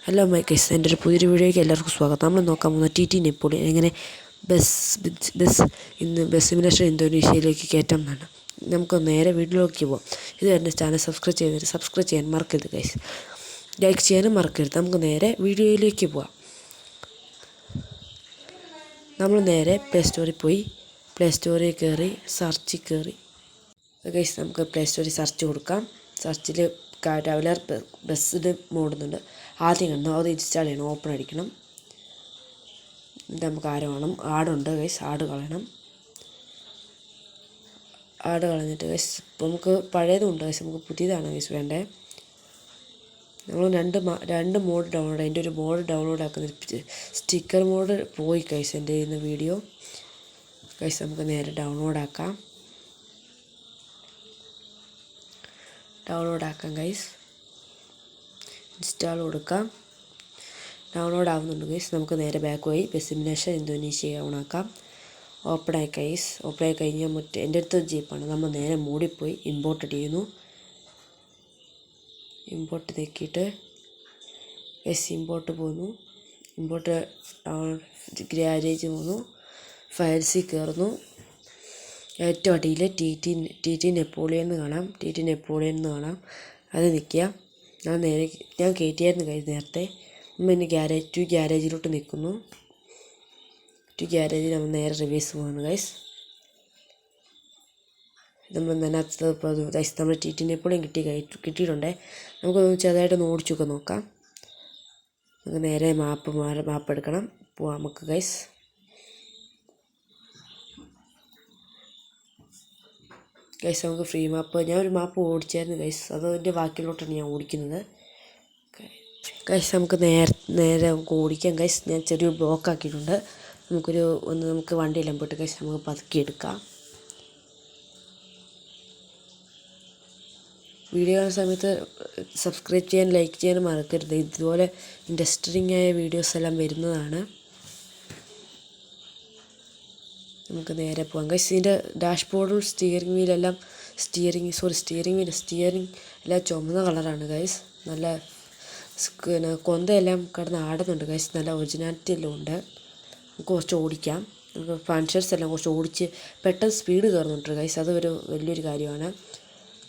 Hello മൈക്കേസ്, എൻ്റെ ഒരു പുതിയൊരു വീഡിയോയ്ക്ക് എല്ലാവർക്കും സ്വാഗതം. നമ്മൾ നോക്കാൻ പോകുന്ന ടി നെപ്പോളിയൻ എങ്ങനെ ബസ് സിമുലേഷൻ ഇന്തോനേഷ്യയിലേക്ക് കയറ്റാം എന്നാണ്. നമുക്ക് നേരെ വീഡിയോയിലേക്ക് പോകാം. ഇത് എൻ്റെ ചാനൽ സബ്സ്ക്രൈബ് ചെയ്യാൻ മറക്കരുത് ഗൈസ്. ലൈക്ക് ചെയ്യാനും മറക്കരുത്. നമുക്ക് നേരെ വീഡിയോയിലേക്ക് പോകാം. നമ്മൾ നേരെ പ്ലേ സ്റ്റോറിൽ കയറി സെർച്ചിൽ കയറി ഗൈസ്. നമുക്ക് പ്ലേ സ്റ്റോറിൽ സെർച്ച് കൊടുക്കാം. സെർച്ചിൽ ട്രാവലർ ബസ്സിന് മോടുന്നുണ്ട്. ആദ്യം കണ്ടു അത് ഇൻസ്റ്റാൾ ചെയ്യണം, ഓപ്പൺ അടിക്കണം. എന്നിട്ട് നമുക്ക് വേണം, ആടുണ്ട് ഗൈസ്. ആട് കളഞ്ഞിട്ട് ഗൈസ് ഇപ്പോൾ നമുക്ക് പഴയതുണ്ട് ഗൈസ്, നമുക്ക് പുതിയതാണ് ഗൈസ് വേണ്ടേ. നമ്മൾ രണ്ട് മോഡ് ഡൗൺലോഡ്, അതിൻ്റെ ഒരു മോഡ് ഡൗൺലോഡ് ആക്കുന്ന സ്റ്റിക്കർ മോഡ് പോയി ഗൈസ് എൻ്റെ ഇന്ന് വീഡിയോ ഗൈസ്. നമുക്ക് നേരെ ഡൗൺലോഡ് ആക്കാം ഗൈസ്. ഇൻസ്റ്റാൾ കൊടുക്കാം. ഡൗൺലോഡ് ആവുന്നുണ്ട് ഗൈസ്. നമുക്ക് നേരെ ബാക്ക് പോയി ബസ് സിമുലേഷൻ ഇന്തോനേഷ്യ ഓണാക്കാം. ഓപ്പൺ ആയി കഴിഞ്ഞാൽ എൻ്റെ അടുത്ത് ജീപ്പാണ്. നമ്മൾ നേരെ മൂടിപ്പോയി ഇമ്പോർട്ട് ചെയ്യുന്നു. ഇമ്പോർട്ട് നോക്കിയിട്ട് ഗൈസ് ഇമ്പോർട്ട് പോകുന്നു. ഇമ്പോർട്ട് ഗ്യാരേജ് പോകുന്നു. ഫയൽസിൽ കയറുന്നു. ഏറ്റവും അടിയിൽ ടി ടി നെപ്പോളിയൻ എന്ന് കാണാം. അത് നിൽക്കുക. ഞാൻ കയറ്റിയായിരുന്നു ഗൈസ് നേരത്തെ. നമ്മൾ ഇനി ഗ്യാരേജിലോട്ട് നിൽക്കുന്നു. ഗ്യാരേജിൽ നമ്മൾ നേരെ റിവേഴ്സ് പോകുന്നു ഗൈസ്. നമ്മൾ അതിനകത്ത് ഗൈസ് നമ്മൾ ടി നെപ്പോളിയൻ കിട്ടിയിട്ടുണ്ട്. നമുക്കൊന്ന് ചെറുതായിട്ടൊന്ന് ഓടിച്ചൊക്കെ നോക്കാം. നമുക്ക് നേരെ മാപ്പ് എടുക്കണം. പോവാം നമുക്ക് ഗൈസ്. നമുക്ക് ഫ്രീ മാപ്പ്, ഞാനൊരു മാപ്പ് ഓടിച്ചായിരുന്നു ഗൈസ്. അതിൻ്റെ ബാക്കിലോട്ടാണ് ഞാൻ ഓടിക്കുന്നത് ഗൈസ്. നമുക്ക് നേരെ നമുക്ക് ഓടിക്കാം ഗൈസ്. ഞാൻ ചെറിയൊരു ബ്ലോക്ക് ആക്കിയിട്ടുണ്ട്. നമുക്ക് വണ്ടിയെല്ലാം പോയിട്ട് ഗൈസ് നമുക്ക് പതുക്കി എടുക്കാം. വീഡിയോ കാണുന്ന സമയത്ത് സബ്സ്ക്രൈബ് ചെയ്യാൻ, ലൈക്ക് ചെയ്യാനും മറക്കരുത്. ഇതുപോലെ ഇൻട്രസ്റ്റിംഗ് ആയ വീഡിയോസ് എല്ലാം വരുന്നതാണ്. നമുക്ക് നേരെ പോകാം ഗൈസ്. ഇതിൻ്റെ ഡാഷ്ബോർഡും സ്റ്റിയറിംഗ് വീലെല്ലാം എല്ലാം ചുമന്ന കളറാണ് ഗൈസ്. നല്ല കൊന്തയെല്ലാം കിടന്ന് ആടുന്നുണ്ട് ഗൈസ്. നല്ല ഒറിജിനാലിറ്റി എല്ലാം ഉണ്ട്. നമുക്ക് കുറച്ച് ഓടിക്കാം. നമുക്ക് ഫങ്ഷൻസ് എല്ലാം കുറച്ച് ഓടിച്ച് പെട്ടെന്ന് സ്പീഡ് കയറുന്നുണ്ട് ഗൈസ്. അത് വലിയൊരു കാര്യമാണ്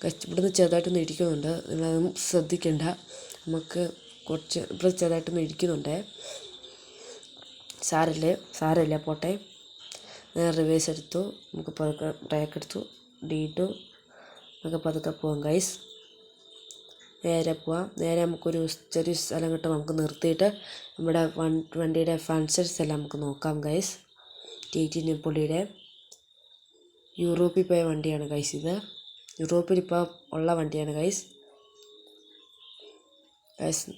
ഗൈസ്. ഇവിടുന്ന് ചെറുതായിട്ടൊന്ന് ഇടിക്കുന്നുണ്ട്, നിങ്ങളതൊന്നും ശ്രദ്ധിക്കേണ്ട. നമുക്ക് ഇവിടെ ചെറുതായിട്ടൊന്ന് ഇടിക്കുന്നുണ്ട്. സാരമില്ല പോട്ടെ. നേരെ റിവേഴ്സ് എടുത്തു. നമുക്ക് പതുക്കെ ബ്രേക്ക് എടുത്തു. D2 നമുക്ക് പതുക്കെ പോകാം ഗൈസ്. നേരെ നമുക്കൊരു ചെറിയ സ്ഥലം കിട്ടും. നമുക്ക് നിർത്തിയിട്ട് നമ്മുടെ വണ്ടിയുടെ ഫങ്ഷൻസ് എല്ലാം നമുക്ക് നോക്കാം ഗൈസ്. ടി നെപ്പോളിയുടെ യൂറോപ്പിൽ പോയ വണ്ടിയാണ് ഗൈസ്. ഇത് യൂറോപ്പിൽ ഇപ്പോൾ ഉള്ള വണ്ടിയാണ് ഗൈസ്.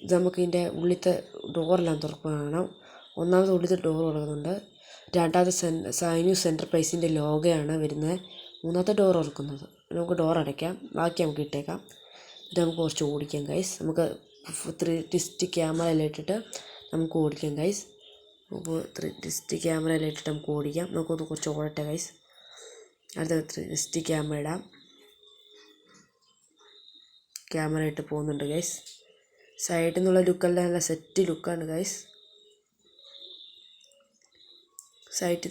ഇത് നമുക്ക് ഇതിൻ്റെ ഉള്ളിലത്തെ ഡോറെല്ലാം തുറക്കണം. ഒന്നാമത്തെ ഉള്ളിലത്തെ ഡോർ തുറക്കുന്നുണ്ട്. രണ്ടാമത്തെ സൈന്യൂസ് എൻ്റർപ്രൈസിൻ്റെ ലോഗോയാണ് വരുന്നത്. മൂന്നാമത്തെ ഡോർ തുറക്കുന്നത്. നമുക്ക് ഡോർ അടയ്ക്കാം, ബാക്കി നമുക്ക് ഇട്ടേക്കാം. ഇത് നമുക്ക് കുറച്ച് ഓടിക്കാം ഗൈസ്. നമുക്ക് 360 ക്യാമറയെല്ലാം ഇട്ടിട്ട് നമുക്ക് ഓടിക്കാം ഗൈസ്. നമുക്ക് 360 ക്യാമറയെല്ലാം ഇട്ടിട്ട് നമുക്ക് ഓടിക്കാം. നമുക്കൊന്ന് കുറച്ച് ഓടട്ടെ ഗൈസ്. അടുത്ത 360 ക്യാമറ ഇട്ട് പോകുന്നുണ്ട് ഗൈസ്. സൈഡിൽ നിന്നുള്ള ലുക്കെല്ലാം നല്ല സെറ്റ് ലുക്കാണ് ഗൈസ്.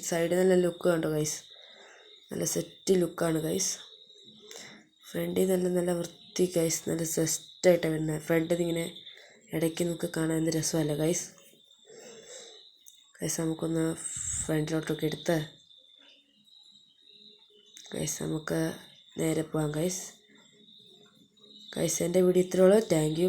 സൈഡിൽ നല്ല ലുക്ക് കണ്ടോ ഗൈസ്. നല്ല സെറ്റ് ലുക്കാണ് ഗൈസ്. ഫ്രണ്ടിൽ നല്ല വൃത്തി ഗൈസ്. നല്ല സെറ്റായിട്ടാണ് വരുന്നത്. ഫ്രണ്ടിൽ ഇങ്ങനെ ഇടയ്ക്ക് നമുക്ക് കാണാൻ എന്ത് രസമല്ല ഗൈസ്. നമുക്കൊന്ന് ഫ്രണ്ടിലോട്ടൊക്കെ എടുത്ത് നമുക്ക് നേരെ പോകാം ഗൈസ്. എൻ്റെ വീഡിയോ ഇത്രയുള്ളൂ. Thank U.